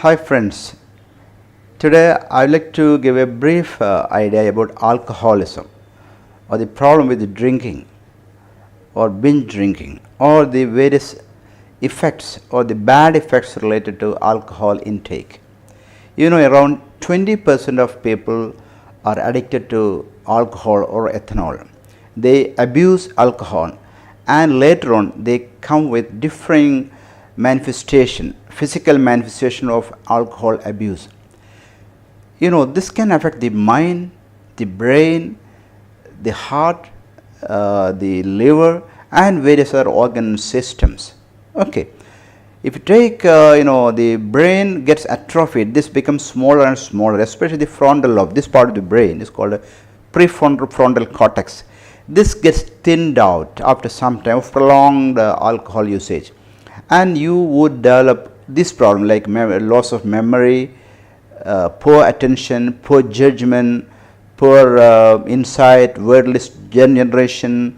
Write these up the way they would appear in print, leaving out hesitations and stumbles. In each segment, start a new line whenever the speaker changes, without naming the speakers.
Hi friends, today I would like to give a brief idea about alcoholism or the problem with drinking or binge drinking or the various effects or the bad effects related to alcohol intake. You know, around 20% of people are addicted to alcohol or ethanol. They abuse alcohol and later on they come with differing physical manifestation of alcohol abuse. You know, this can affect the mind, the brain, the heart, the liver and various other organ systems. Okay. If you take, the brain gets atrophied, this becomes smaller and smaller, especially the frontal lobe. This part of the brain is called a prefrontal cortex. This gets thinned out after some time of prolonged alcohol usage, and you would develop this problem like loss of memory, poor attention, poor judgment, poor insight, wordless generation,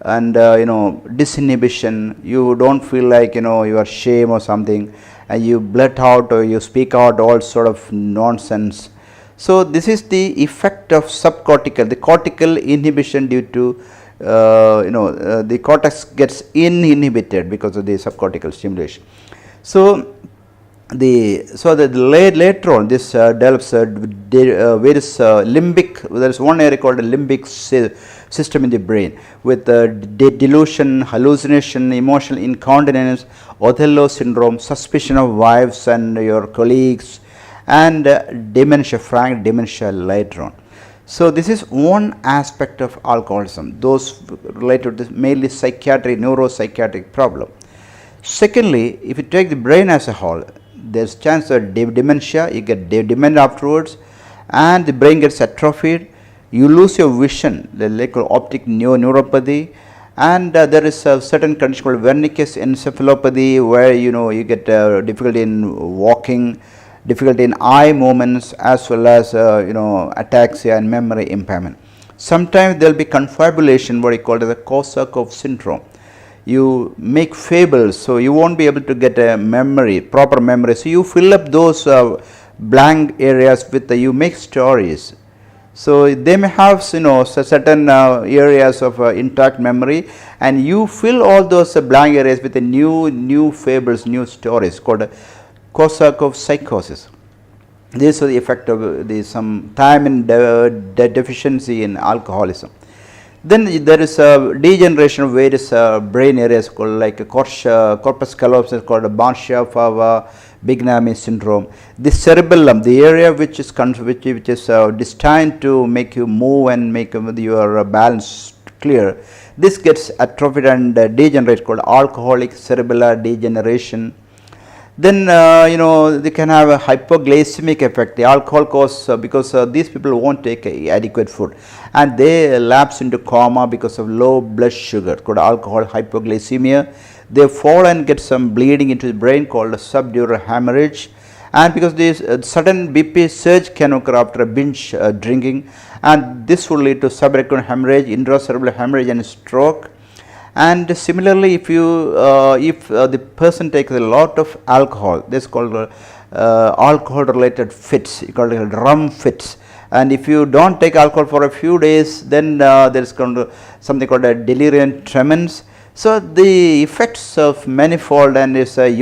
and disinhibition. You don't feel like you are shame or something, and you blurt out or you speak out all sort of nonsense. So this is the effect of subcortical, the cortical inhibition due to the cortex gets inhibited because of the subcortical stimulation. So later on this develops various limbic. There is one area called a limbic system in the brain with delusion, hallucination, emotional incontinence, Othello syndrome, suspicion of wives and your colleagues, and dementia, frank dementia later on. So this is one aspect of alcoholism, those related to mainly psychiatric, neuropsychiatric problem. Secondly, if you take the brain as a whole, there's chance of dementia, you get dementia afterwards, and the brain gets atrophied, you lose your vision, like optic neuropathy, and there is a certain condition called Wernicke's encephalopathy where you get difficulty in walking, difficulty in eye movements, as well as ataxia and memory impairment. Sometimes there will be confabulation, what you call as a Korsakoff syndrome. You make fables, so you won't be able to get a memory, proper memory. So you fill up those blank areas with you make stories. So they may have certain areas of intact memory, and you fill all those blank areas with new fables, new stories called Korsakoff psychosis. This is the effect of some thiamine deficiency in alcoholism. Then there is a degeneration of various brain areas called like corpus callosum, called Barcia-Fava Bignami syndrome. The cerebellum, the area which is destined to make you move and make your balance clear, this gets atrophied and degenerate, called alcoholic cerebellar degeneration. Then they can have a hypoglycemic effect. The alcohol causes because these people won't take adequate food, and they lapse into coma because of low blood sugar, called alcohol hypoglycemia. They fall and get some bleeding into the brain called subdural hemorrhage, and because this sudden BP surge can occur after a binge drinking, and this will lead to subarachnoid hemorrhage, intracerebral hemorrhage, and stroke. And similarly, if the person takes a lot of alcohol, this is called alcohol related fits, you call it rum fits. And if you don't take alcohol for a few days, then there is something called a delirium tremens. So the effects of manifold and is any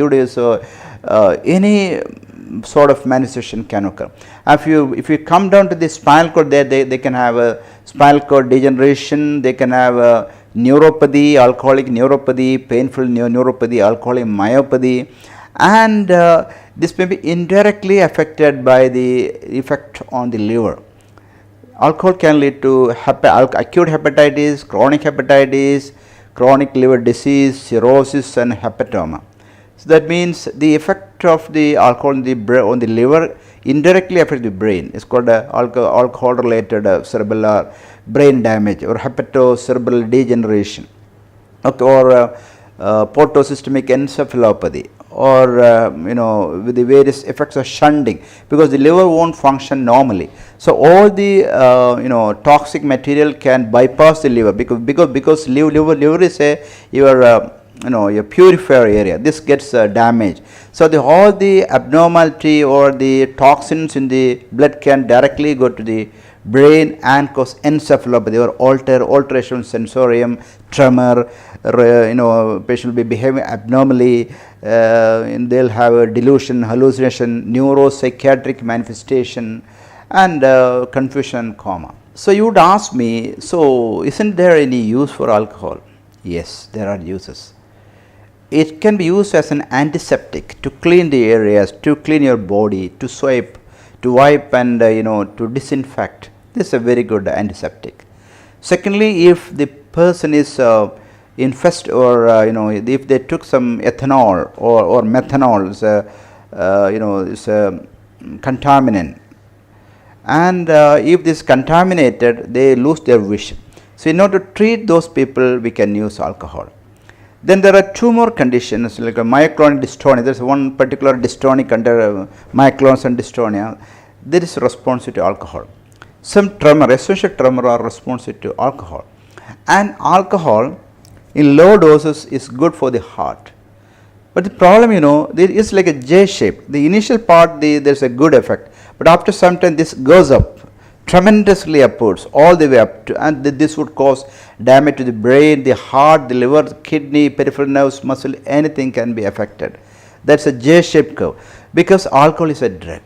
sort of manifestation can occur. If you come down to the spinal cord, they can have a spinal cord degeneration, they can have a neuropathy, alcoholic neuropathy, painful neuropathy, alcoholic myopathy, and this may be indirectly affected by the effect on the liver. Alcohol can lead to acute hepatitis, chronic liver disease, cirrhosis, and hepatoma. So that means the effect of the alcohol on the liver indirectly affects the brain. It's called alcohol related cerebellar brain damage or hepatocerebral degeneration, okay, or portosystemic encephalopathy, or with the various effects of shunting, because the liver won't function normally. So all the toxic material can bypass the liver because liver is your a purifier area. This gets damaged. So all the abnormality or the toxins in the blood can directly go to the brain and cause encephalopathy or alteration in sensorium, tremor. Patient will be behaving abnormally, and they'll have a delusion, hallucination, neuropsychiatric manifestation, and confusion, coma. So you would ask me, so isn't there any use for alcohol? Yes, there are uses. It can be used as an antiseptic to clean the areas, to clean your body, to wipe and to disinfect. This is a very good antiseptic. Secondly, if the person is infested or if they took some ethanol or methanol, is a contaminant, and if this is contaminated, they lose their vision. So in order to treat those people, we can use alcohol. Then there are two more conditions like a myoclonic dystonia. There is one particular dystonic under myoclonus and dystonia. There is responsive to alcohol. Some tremor, essential tremor, are responsive to alcohol. And alcohol in low doses is good for the heart. But the problem, there is like a J shape. The initial part, there is a good effect. But after some time, this goes up tremendously upwards, all the way up to, and this would cause damage to the brain, the heart, the liver, the kidney, peripheral nerves, muscle, anything can be affected. That's a J-shaped curve, because alcohol is a drug.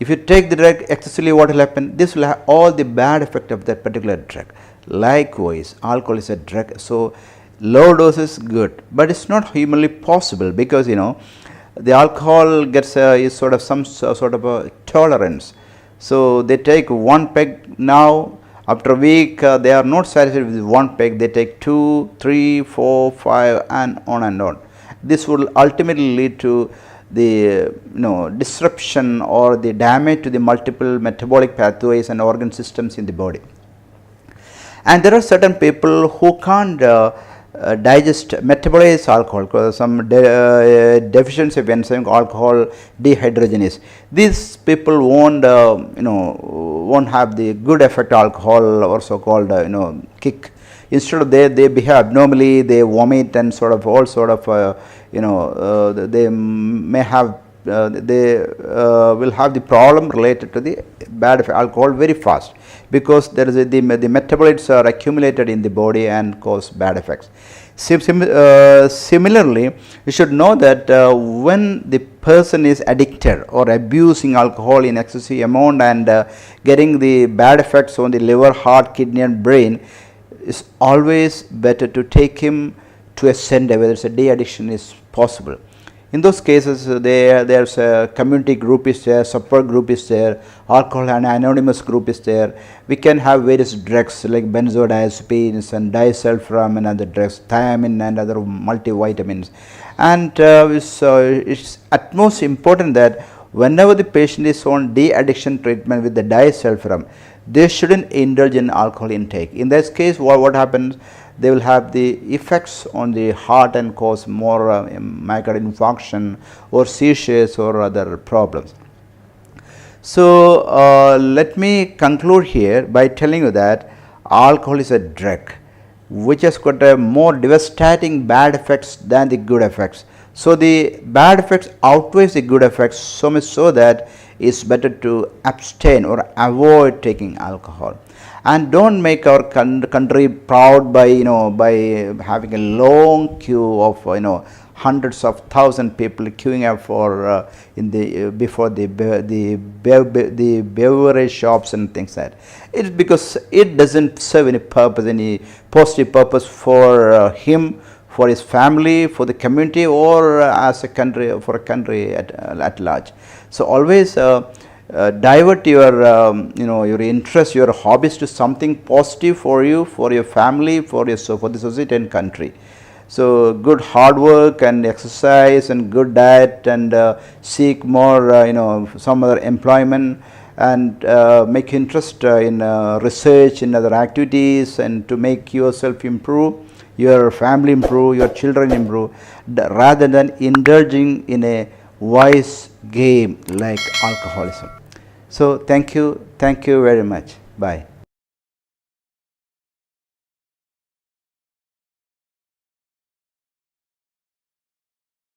If you take the drug excessively, what will happen? This will have all the bad effect of that particular drug. Likewise, alcohol is a drug, so low dose is good, but it's not humanly possible, because the alcohol gets is sort of some sort of a tolerance. So they take one peg now, after a week they are not satisfied with one peg, they take 2, 3, 4, 5 and on and on. This will ultimately lead to the disruption or the damage to the multiple metabolic pathways and organ systems in the body. And there are certain people who can't digest, metabolize alcohol, because some deficiency of enzyme alcohol dehydrogenase. These people won't have the good effect alcohol, or so called kick. Instead of they behave abnormally, they vomit and sort of all sort of they may have they will have the problem related to the bad effect alcohol very fast, because there is the metabolites are accumulated in the body and cause bad effects. Similarly, you should know that when the person is addicted or abusing alcohol in excessive amount and getting the bad effects on the liver, heart, kidney and brain, it's always better to take him to a center where a de-addiction is possible. In those cases, there's a community group is there, support group is there, alcohol and anonymous group is there. We can have various drugs like benzodiazepines and disulfiram and other drugs, thiamine and other multivitamins. And it's at most important that whenever the patient is on de-addiction treatment with the disulfiram, they shouldn't indulge in alcohol intake. In this case, what happens? They will have the effects on the heart and cause more myocardial infarction or seizures or other problems. So let me conclude here by telling you that alcohol is a drug which has got a more devastating bad effects than the good effects. So the bad effects outweighs the good effects, so much so that it's better to abstain or avoid taking alcohol. And don't make our country proud by having a long queue of hundreds of thousand people queuing up for before the beverage shops and things like that. It's because it doesn't serve any purpose, any positive purpose for him, for his family, for the community, or as a country, for a country at large. So always divert your interest, your hobbies to something positive for you, for your family, for the society and country. So good hard work and exercise and good diet and seek more some other employment and make interest in research in other activities, and to make yourself improve, your family improve, your children improve, rather than indulging in a wise game like alcoholism. So thank you very much. Bye.